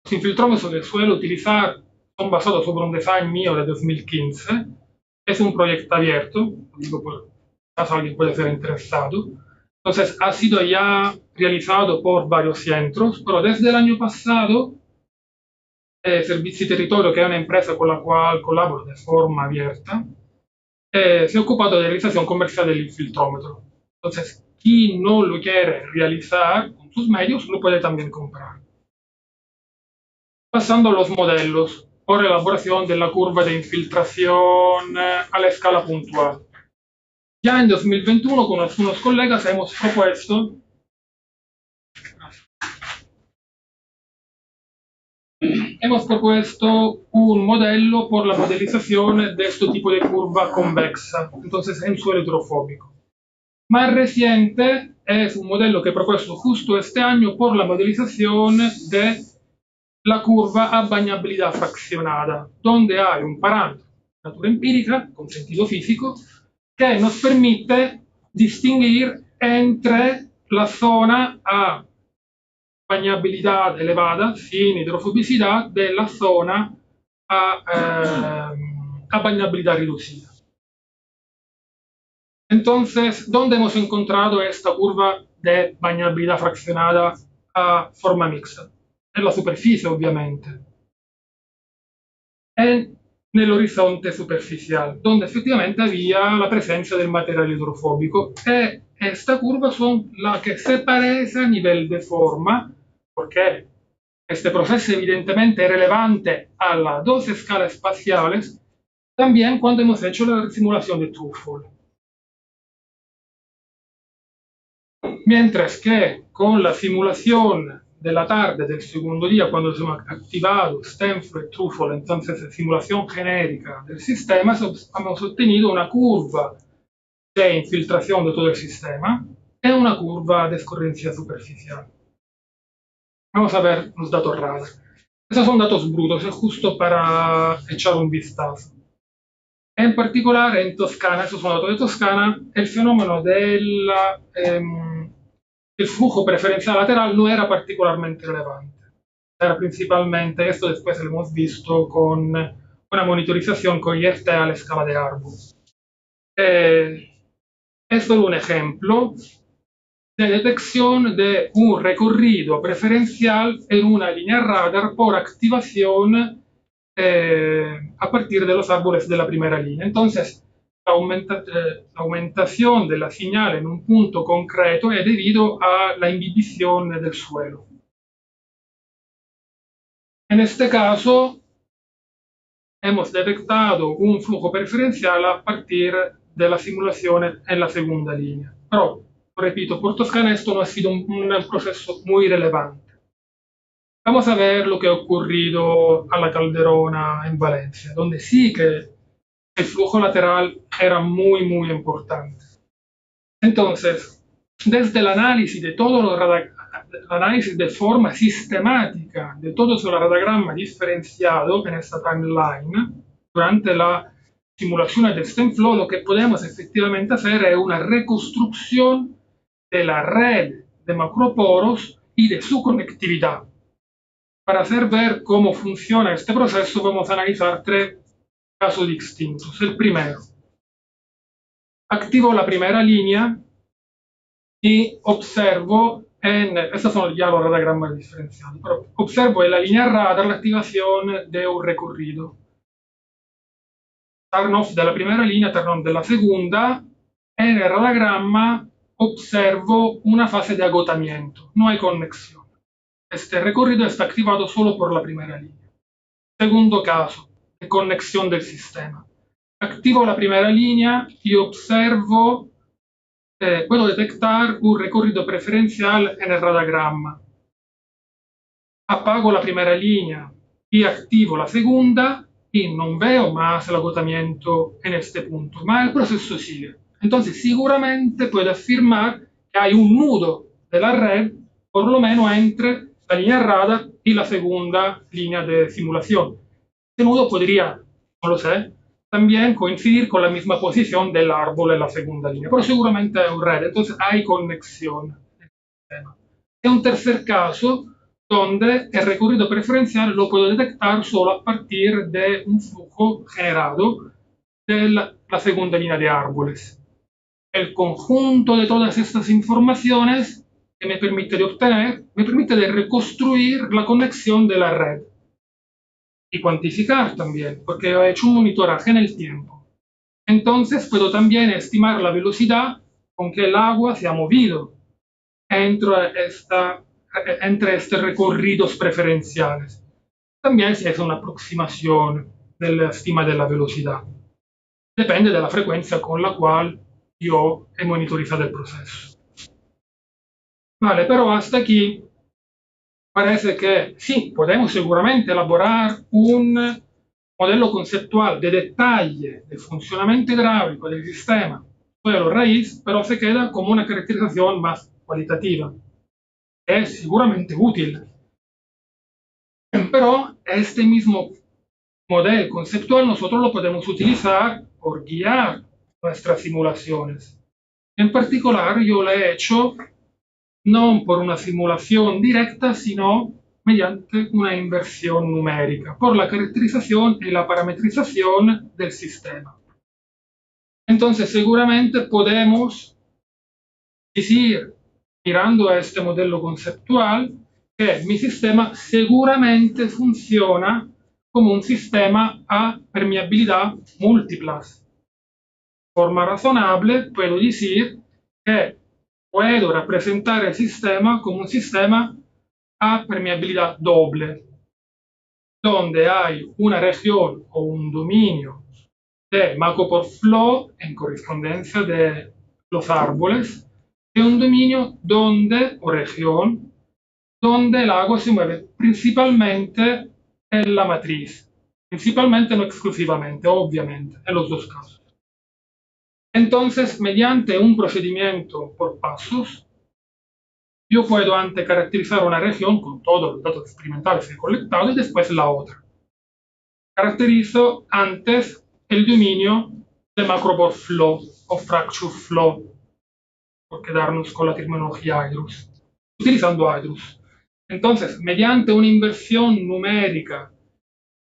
Los infiltrómetros que suelo utilizar son basados sobre un design mío de 2015. Es un proyecto abierto, lo digo por caso alguien puede ser interesado. Entonces, ha sido ya realizado por varios centros, pero desde el año pasado, Servizi Territorio, que es una empresa con la cual colaboro de forma abierta, se ha ocupado de realización comercial del infiltrómetro. Entonces, quien no lo quiere realizar con sus medios, lo puede también comprar. Pasando a los modelos por elaboración de la curva de infiltración a la escala puntual. Ya en 2021 con algunos colegas hemos propuesto un modelo por la modelización de este tipo de curva convexa, entonces en suelo hidrofóbico. Más reciente es un modelo que he propuesto justo este año por la modelización de la curva a bañabilidad fraccionada, donde hay un parámetro de natura empírica, con sentido físico, que nos permite distinguir entre la zona a bañabilidad elevada, sin hidrofobicidad, de la zona a bañabilidad reducida. Entonces, ¿dónde hemos encontrado esta curva de bañabilidad fraccionada a forma mixta? En la superficie, ovviamente. Nell'orizzonte superficial, donde efectivamente había la presencia del material hidrofóbico. Y esta curva son las que se parecen a nivel de forma, porque Este proceso evidentemente es relevante a las dos escalas espaciales, también cuando hemos hecho la simulación de Truffle. Mientras que con la simulación de la tarde del segundo día, cuando hemos activado Stanford y Truffle, entonces simulación genérica del sistema, hemos obtenido una curva de infiltración de todo el sistema y una curva de escorrencia superficial. Vamos a ver los datos RAS. Esos son datos brutos, es justo para echar un vistazo. En particular, en Toscana, esos son datos de Toscana, el fenómeno del flujo preferencial lateral no era particularmente relevante. Era principalmente, esto después lo hemos visto con una monitorización con IRT a la escala de árbol. Es solo un ejemplo de detección de un recorrido preferencial en una línea radar por activación a partir de los árboles de la primera línea. Entonces, la aumentación de la señal en un punto concreto es debido a la inhibición del suelo. En este caso, hemos detectado un flujo preferencial a partir de la simulación en la segunda línea. Pero, repito, por Toscana esto no ha sido un proceso muy relevante. Vamos a ver lo que ha ocurrido a la Calderona en Valencia, donde sí que el flujo lateral era muy importante. Entonces, desde el análisis de todo el análisis de forma sistemática de todo el radiograma diferenciado en esta timeline, durante la simulación del STEMFlow, lo que podemos efectivamente hacer es una reconstrucción de la red de macroporos y de su conectividad. Para hacer ver cómo funciona este proceso, vamos a analizar tres casos distintos. El primero, activo la primera línea y observo estos son ya los radiogramas diferenciados, pero observo en la línea radar la activación de un recorrido. Turn off de la primera línea, turn on de la segunda. En el radiograma observo una fase de agotamiento, no hay conexión. Este recorrido está activado solo por la primera línea. Segundo caso, de conexión del sistema. Activo la primera línea y observo, puedo detectar un recorrido preferencial en el radiograma. Apago la primera línea y activo la segunda y no veo más el agotamiento en este punto, mas el proceso sigue. Entonces, seguramente puedo afirmar que hay un nudo de la red, por lo menos entre la línea radar y la segunda línea de simulación. Este nudo podría, no lo sé, también coincidir con la misma posición del árbol en la segunda línea, pero seguramente es un red, entonces hay conexión. Es un tercer caso donde el recorrido preferencial lo puedo detectar solo a partir de un flujo generado de la segunda línea de árboles. El conjunto de todas estas informaciones que me permite de obtener, me permite de reconstruir la conexión de la red y cuantificar también, porque he hecho un monitoraje en el tiempo. Entonces puedo también estimar la velocidad con que el agua se ha movido entre estos recorridos preferenciales. También se hace una aproximación de la estima de la velocidad. Depende de la frecuencia con la cual yo he monitorizado el proceso. Vale, pero hasta aquí parece que sí, podemos seguramente elaborar un modelo conceptual de detalle del funcionamiento hidráulico del sistema suelo raíz, pero se queda como una caracterización más cualitativa. Es seguramente útil, pero este mismo modelo conceptual nosotros lo podemos utilizar por guiar nuestras simulaciones. En particular, yo lo he hecho no por una simulación directa, sino mediante una inversión numérica, por la caracterización y la parametrización del sistema. Entonces, seguramente podemos decir, mirando a este modelo conceptual, que mi sistema seguramente funciona como un sistema a permeabilidad múltiplas. De forma razonable, puedo decir que puedo representar el sistema como un sistema a permeabilidad doble, donde hay una región o un dominio de macro-pore-flow en correspondencia de los árboles y un dominio donde, o región, donde el agua se mueve principalmente en la matriz. Principalmente, no exclusivamente, obviamente, en los dos casos. Entonces, mediante un procedimiento por pasos, yo puedo antes caracterizar una región con todos los datos experimentales que he colectado y después la otra. Caracterizo antes el dominio de macro-pore flow o fracture flow, por quedarnos con la terminología IDRUS, utilizando IDRUS. Entonces, mediante una inversión numérica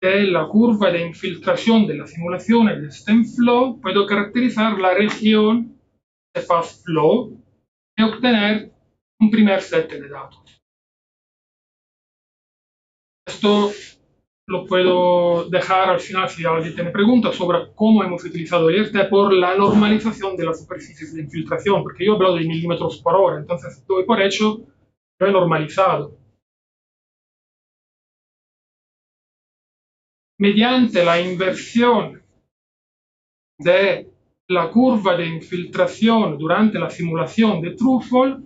de la curva de infiltración de la simulación del stem flow, puedo caracterizar la región de fast flow y obtener un primer set de datos. Esto lo puedo dejar al final si alguien tiene preguntas sobre cómo hemos utilizado el IRT por la normalización de las superficies de infiltración, porque yo he hablado de milímetros por hora, entonces doy por hecho lo he normalizado. Mediante la inversión de la curva de infiltración durante la simulación de Truffle,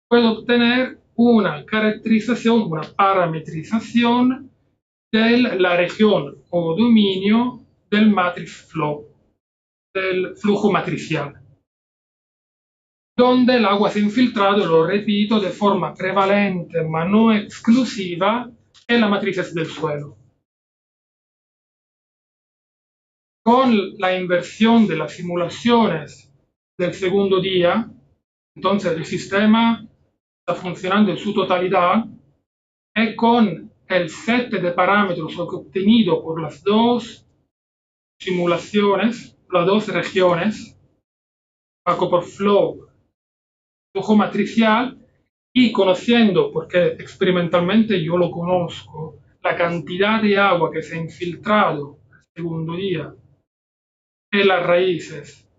puedo obtener una caracterización, una parametrización de la región o dominio del matrix flow, del flujo matricial, donde el agua se ha infiltrado, lo repito, de forma prevalente, ma no exclusiva, en las matrices del suelo. Con la inversión de las simulaciones del segundo día, entonces el sistema está funcionando en su totalidad y con el set de parámetros obtenido por las dos simulaciones, las dos regiones, macro-pore flow, flujo matricial, y conociendo, porque experimentalmente yo lo conozco, la cantidad de agua que se ha infiltrado el segundo día en las raíces,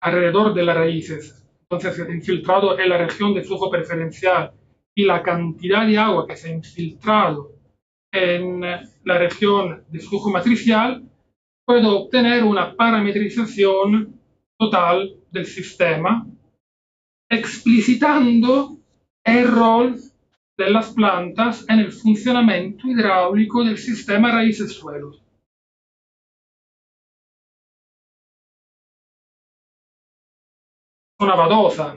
alrededor de las raíces, entonces se ha infiltrado en la región de flujo preferencial, y la cantidad de agua que se ha infiltrado en la región de flujo matricial, puedo obtener una parametrización total del sistema, explicitando el rol de las plantas en el funcionamiento hidráulico del sistema raíces-suelos. Una badosa.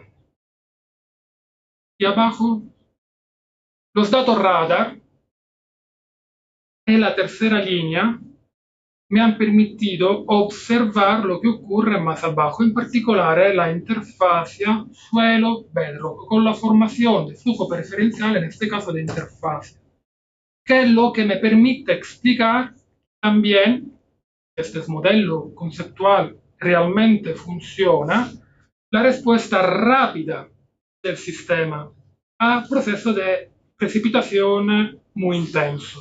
Y abajo, los datos radar en la tercera línea me han permitido observar lo que ocurre más abajo, en particular la interfazia suelo-bedrock, con la formación de flujo preferencial, en este caso de interfazia, que es lo que me permite explicar también, este modelo conceptual realmente funciona, la respuesta rápida del sistema a proceso de precipitación muy intenso.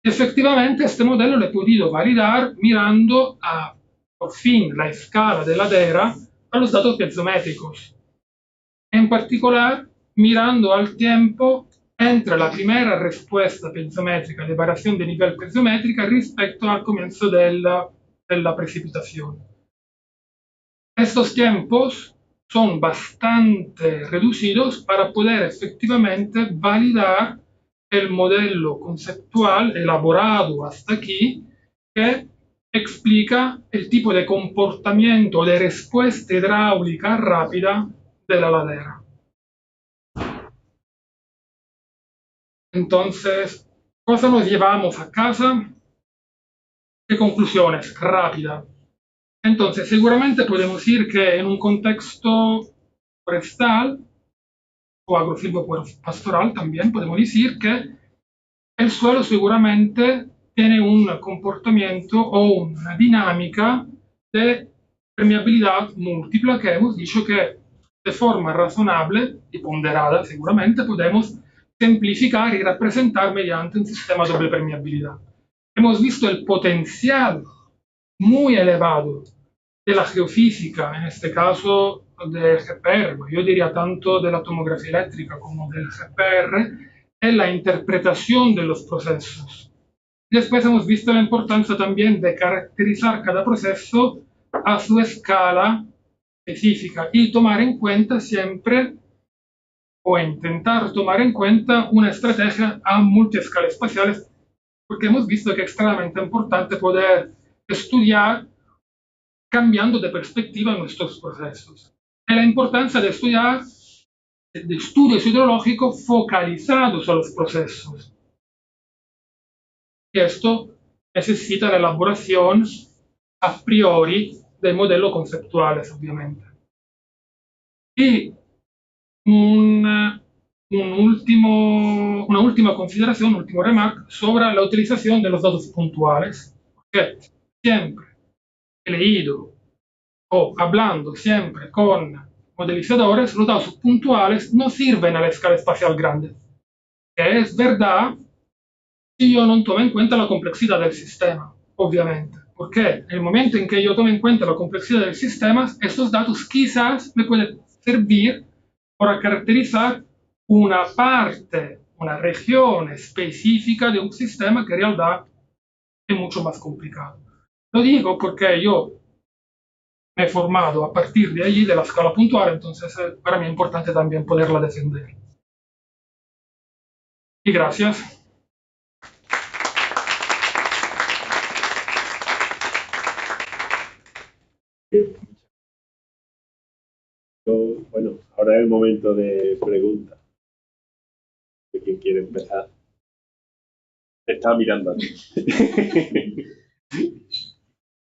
Efectivamente, este modelo lo he podido validar mirando a, por fin, la escala de ladera a los datos piezométricos. En particular, mirando al tiempo entre la primera respuesta piezométrica de variación de nivel piezométrica respecto al comienzo de la precipitación. Estos tiempos son bastante reducidos para poder efectivamente validar el modelo conceptual elaborado hasta aquí, que explica el tipo de comportamiento de respuesta hidráulica rápida de la ladera. Entonces, ¿cosa nos llevamos a casa? ¿Qué conclusiones? Rápida. Entonces, seguramente podemos decir que en un contexto forestal o agrosilvopastoral también podemos decir que el suelo seguramente tiene un comportamiento o una dinámica de permeabilidad múltipla que hemos dicho que de forma razonable y ponderada seguramente podemos simplificar y representar mediante un sistema de doble permeabilidad. Hemos visto el potencial muy elevado de la geofísica, en este caso del GPR, yo diría tanto de la tomografía eléctrica como del GPR, es la interpretación de los procesos. Después hemos visto la importancia también de caracterizar cada proceso a su escala específica y tomar en cuenta siempre, o intentar tomar en cuenta, una estrategia a multiescala espaciales, porque hemos visto que es extremadamente importante poder estudiar cambiando de perspectiva nuestros procesos. Y la importancia de estudiar de estudios hidrológicos focalizados a los procesos. Y esto necesita la elaboración a priori de modelos conceptuales, obviamente. Y una última consideración, un último remark sobre la utilización de los datos puntuales, porque siempre he leído o hablando siempre con modelizadores, los datos puntuales no sirven a la escala espacial grande. Que es verdad si yo no tomo en cuenta la complejidad del sistema, obviamente. Porque en el momento en que yo tomo en cuenta la complejidad del sistema, estos datos quizás me pueden servir para caracterizar una parte, una región específica de un sistema que en realidad es mucho más complicado. Lo digo porque yo me he formado a partir de allí, de la escala puntual, entonces para mí es importante también poderla defender. Y gracias. Bueno, ahora es el momento de preguntas. ¿De quién quiere empezar? Te estaba mirando a ti.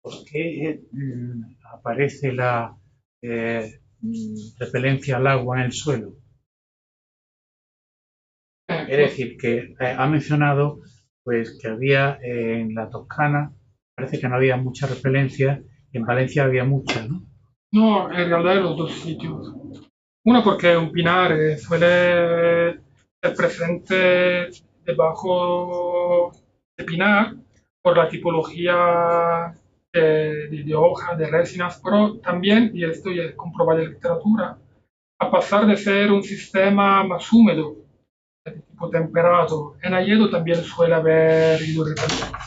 ¿Por qué aparece la repelencia al agua en el suelo? Es decir, que ha mencionado pues que había en la Toscana, parece que no había mucha repelencia, y en Valencia había mucha, ¿no? No, en realidad en los dos sitios. Uno porque un pinar suele ser presente debajo de pinar por la tipología de hoja, de resinas, pero también, y esto ya es comprobado en literatura, a pasar de ser un sistema más húmedo, de tipo temperado, en Alledo también suele haber hidrorrepelencia.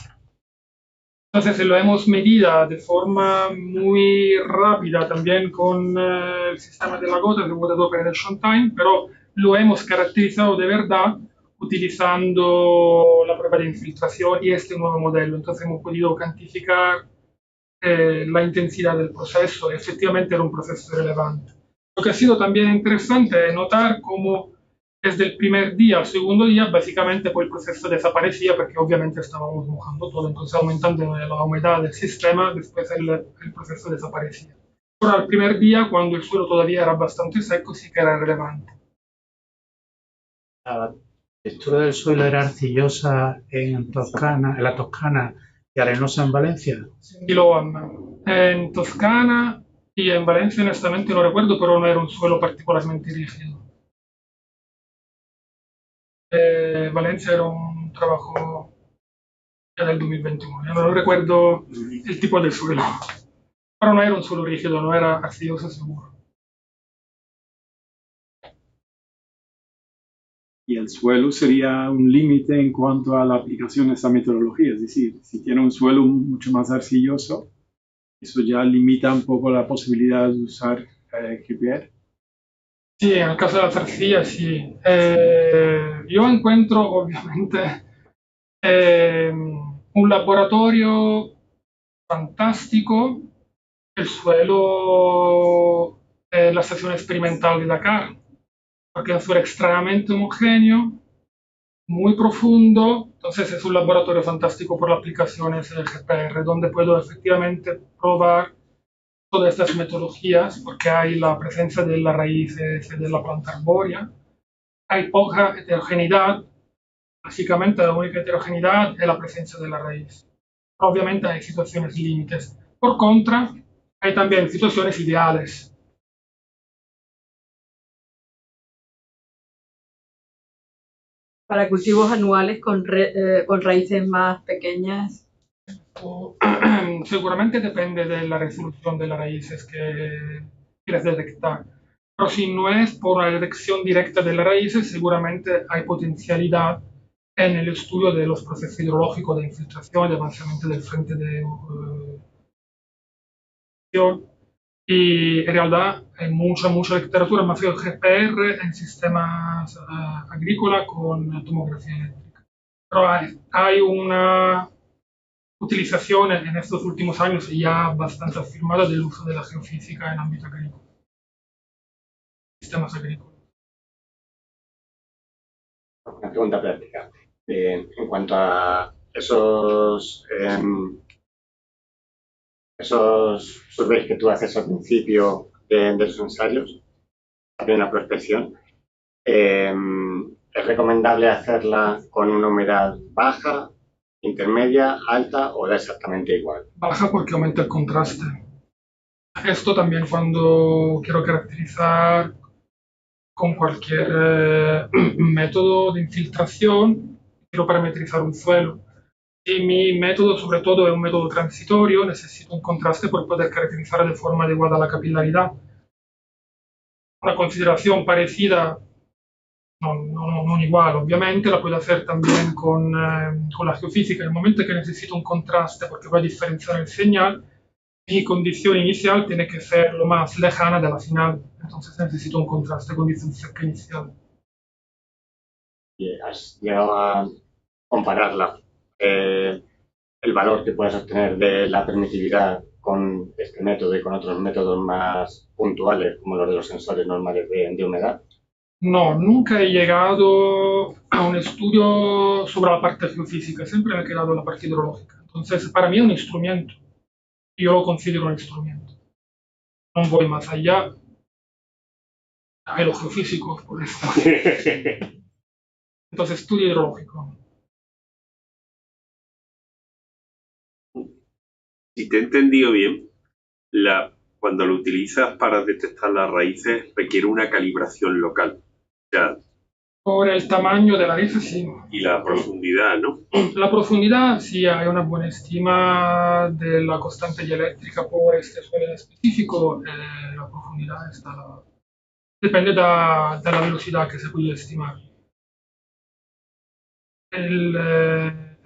Entonces, si lo hemos medido de forma muy rápida también con el sistema de la gota, el Water Operation Time, pero lo hemos caracterizado de verdad utilizando la prueba de infiltración y este nuevo modelo. Entonces, hemos podido cuantificar la intensidad del proceso. Efectivamente, era un proceso relevante. Lo que ha sido también interesante es notar cómo desde el primer día al segundo día, básicamente pues el proceso desaparecía porque obviamente estábamos mojando todo, entonces aumentando la humedad del sistema, después el proceso desaparecía. Pero al primer día, cuando el suelo todavía era bastante seco, sí que era relevante. La textura del suelo era arcillosa en la Toscana y arenosa en Valencia. Y lo en Toscana y en Valencia, honestamente no recuerdo, pero no era un suelo particularmente rígido. Valencia era un trabajo ya del 2021, ya no recuerdo el tipo de suelo, pero no era un suelo rígido, no era arcilloso seguro. Y el suelo sería un límite en cuanto a la aplicación de esa metodología, es decir, si tiene un suelo mucho más arcilloso, eso ya limita un poco la posibilidad de usar GPR. Sí, en el caso de las arcillas, sí. Yo encuentro, obviamente, un laboratorio fantástico, el suelo, la estación experimental de Dakar, porque es un suelo extremadamente homogéneo, muy profundo, entonces es un laboratorio fantástico por las aplicaciones del GPR, donde puedo efectivamente probar todas estas metodologías, porque hay la presencia de las raíces de la planta arbórea, hay poca heterogeneidad, básicamente la única heterogeneidad es la presencia de la raíz. Obviamente hay situaciones límites. Por contra, hay también situaciones ideales. Para cultivos anuales con raíces más pequeñas. Seguramente depende de la resolución de las raíces que quieres detectar. Pero si no es por la detección directa de las raíces, seguramente hay potencialidad en el estudio de los procesos hidrológicos de infiltración, de avanzamiento del frente de y en realidad hay mucha literatura, más que el GPR en sistemas agrícolas con tomografía eléctrica. Pero hay una utilización en estos últimos años ya bastante afirmada del uso de la geofísica en ámbito agrícola, sistemas agrícolas. Una pregunta práctica. En cuanto a esos surveys que tú haces al principio de los ensayos, también la prospección, ¿es recomendable hacerla con una humedad baja, intermedia, alta o da exactamente igual? Baja porque aumenta el contraste. Esto también cuando quiero caracterizar con cualquier método de infiltración, quiero parametrizar un suelo. Y mi método, sobre todo, es un método transitorio, necesito un contraste para poder caracterizar de forma adecuada la capilaridad. Una consideración parecida, no igual, obviamente, la puedo hacer también con la geofísica. En el momento que necesito un contraste porque voy a diferenciar el señal, mi condición inicial tiene que ser lo más lejana de la final. Entonces necesito un contraste, condición cerca inicial. ¿Y has llegado a compararla? El valor que puedes obtener de la permitividad con este método y con otros métodos más puntuales, como los de los sensores normales de humedad. No, nunca he llegado a un estudio sobre la parte geofísica, siempre me he quedado en la parte hidrológica. Entonces, para mí es un instrumento, yo lo considero un instrumento. No voy más allá. Hay los geofísicos, por eso. Entonces, estudio hidrológico. Si te he entendido bien, cuando lo utilizas para detectar las raíces requiere una calibración local. Ya, Por el tamaño de la raíz, sí. y la profundidad, ¿no? La profundidad, sí, hay una buena estima de la constante dieléctrica por este suelo en específico. La profundidad depende de la velocidad que se puede estimar. El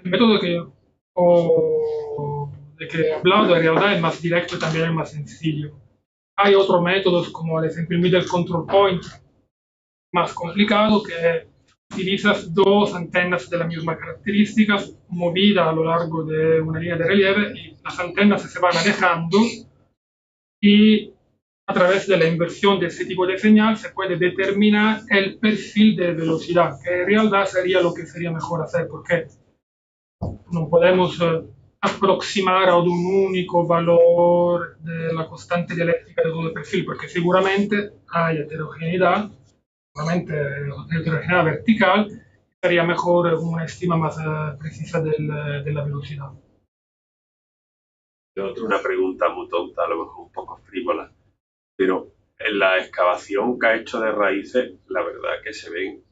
método de que he hablado en realidad es más directo y también es más sencillo. Hay otros métodos como por ejemplo el Middle Control Point, más complicado, que utilizas dos antenas de las mismas características movidas a lo largo de una línea de relieve y las antenas se van alejando y a través de la inversión de este tipo de señal se puede determinar el perfil de velocidad, que en realidad sería lo que sería mejor hacer, porque no podemos aproximar a un único valor de la constante dieléctrica de todo el perfil, porque seguramente hay heterogeneidad, seguramente heterogeneidad vertical, sería mejor una estima más precisa de la velocidad. Una pregunta muy tonta, a lo mejor un poco frívola, pero en la excavación que ha hecho de raíces, la verdad que se ven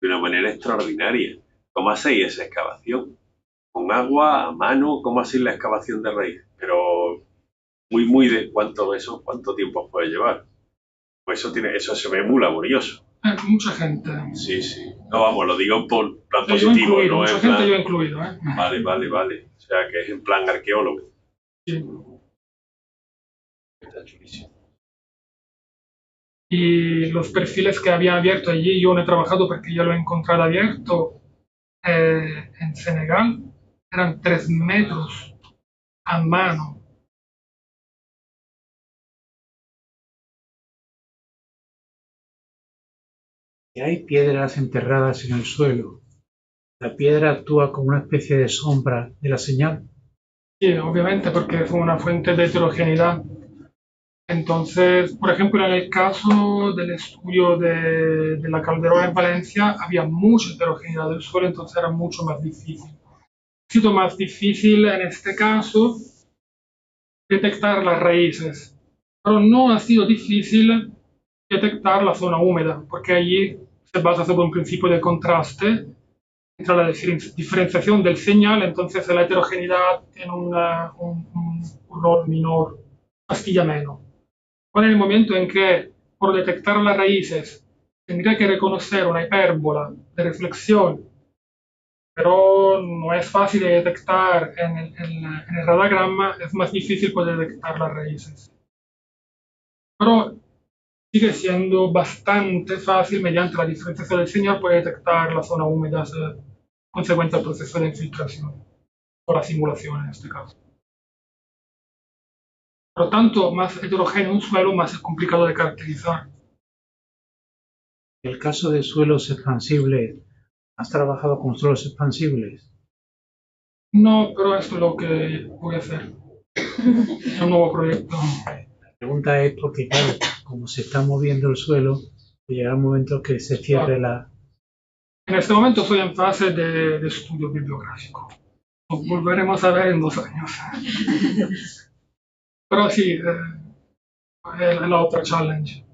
de una manera extraordinaria. ¿Cómo hacéis esa excavación? ¿Con agua, a mano? ¿Cómo hacéis la excavación de raíz? Pero muy de cuánto tiempo puede llevar. Pues eso se ve muy laborioso. Mucha gente. Sí, sí. No, vamos, lo digo por plan Yo positivo, incluido, no mucha en gente plan... yo incluido. Vale. O sea, que es en plan arqueólogo. Sí. Está chulísimo. Y los perfiles que había abierto allí, yo no he trabajado porque ya lo he encontrado abierto en Senegal, eran 3 metros a mano. Y hay piedras enterradas en el suelo. La piedra actúa como una especie de sombra de la señal. Sí, obviamente, porque fue una fuente de heterogeneidad. Entonces, por ejemplo, en el caso del estudio de la Calderona en Valencia, había mucha heterogeneidad del suelo, entonces era mucho más difícil. Ha sido más difícil en este caso detectar las raíces, pero no ha sido difícil detectar la zona húmeda, porque allí se basa sobre un principio de contraste entre la diferenciación del señal, entonces la heterogeneidad tiene un rol menor, pastilla menos. Con el momento en que por detectar las raíces tendría que reconocer una hipérbola de reflexión, pero no es fácil de detectar en el radagrama, es más difícil poder detectar las raíces. Pero sigue siendo bastante fácil, mediante la diferenciación del señal, poder detectar la zona húmeda consecuente al proceso de infiltración, o la simulación en este caso. Por lo tanto, más heterogéneo un suelo, más es complicado de caracterizar. En el caso de suelos expansibles, ¿has trabajado con suelos expansibles? No, pero esto es lo que voy a hacer. Es un nuevo proyecto. La pregunta es porque, claro, como se está moviendo el suelo, llegará un momento que se cierre la... En este momento estoy en fase de estudio bibliográfico. Lo volveremos a ver en 2 años. Pero sí, es la otra challenge.